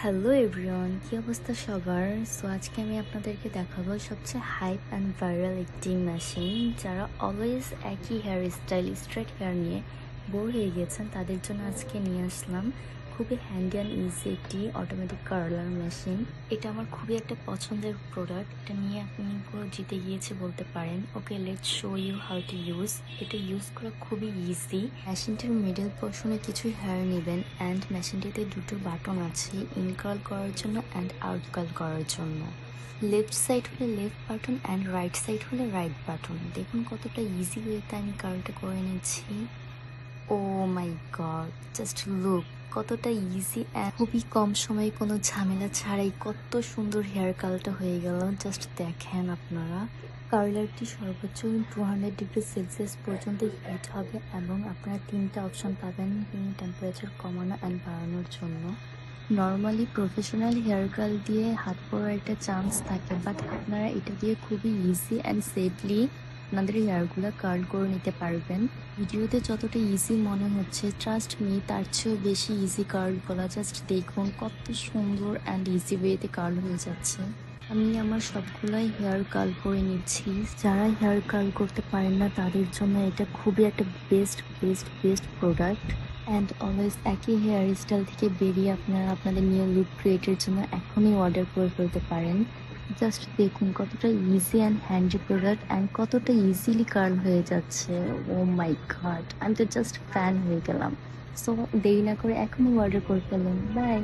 Hello everyone, কি অবস্থা সবার? সো আজকে আমি আপনাদেরকে দেখাবো সবচেয়ে হাইপ অ্যান্ড ভাইরাল একটি মেশিন। যারা অলওয়েজ একই হেয়ার স্টাইল, স্ট্রেট হেয়ার নিয়ে বোর হয়ে গেছেন, তাদের জন্য আজকে নিয়ে আসলাম খুবই হ্যান্ডি অ্যান্ড ইজি একটি অটোমেটিক কার্লার মেশিন। এটা আমার খুবই একটা পছন্দের প্রোডাক্ট। এটা নিয়ে আপনি পুরো জিতে গিয়েছে বলতে পারেন। Okay, let's show you how to use. এটা ইউজ করা খুবই ইজি। মেশিনটির মিডল পোর্শনে কিছু হেয়ার নেবেন অ্যান্ড মেশিনটিতে দুটো বাটন আছে, ইন কার্ল করার জন্য অ্যান্ড আউট কার্ল করার জন্য। লেফট সাইড হলে left button and right side হলে রাইট বাটন। দেখুন কতটা ইজি ওয়েতে আমি কার্লটা করে নিচ্ছি। ও মাই গড, জাস্ট লুক কতটা ইজি অ্যান্ড খুবই কম সময়ে কোনো ঝামেলা ছাড়াই কত সুন্দর হেয়ার কার্লটা হয়ে গেল। জাস্ট দেখেন আপনারা। কার্লারটি সর্বোচ্চ 200°C পর্যন্ত হিট হবে এবং আপনারা তিনটা অপশন পাবেন টেম্পারেচার কমানো অ্যান্ড বাড়ানোর জন্য। নর্মালি প্রফেশনাল হেয়ার কার্ল দিয়ে হাত পড়ার একটা চান্স থাকে, বাট আপনারা এটা দিয়ে খুবই ইজি অ্যান্ড সেফলি আপনাদের হেয়ারগুলো কার্ল করে নিতে পারবেন। ভিডিওতে যতটা ইজি মনে হচ্ছে, ট্রাস্ট মি, তার চেয়েও বেশি ইজি কার্লগুলো। জাস্ট দেখুন কত সুন্দর অ্যান্ড ইজি ওয়েতে কার্ল হয়ে যাচ্ছে। আমি আমার সবগুলাই হেয়ার কার্ল করে নিচ্ছি। যারা হেয়ার কার্ল করতে পারেন না তাদের জন্য এটা খুবই একটা বেস্ট প্রোডাক্ট। অ্যান্ড অলওয়েজ একই হেয়ার স্টাইল থেকে বেরিয়ে আপনারা আপনাদের নিউ লুক ক্রিয়েটের জন্য এখনই অর্ডার করে ফেলতে পারেন। জাস্ট দেখুন কতটা easy and handy product and কতটা ইজিলি কার্ল হয়ে যাচ্ছে। ও মাই গড, আমি তো জাস্ট ফ্যান হয়ে গেলাম। সো দেরি না করে এখনই অর্ডার করে ফেলুন। বাই।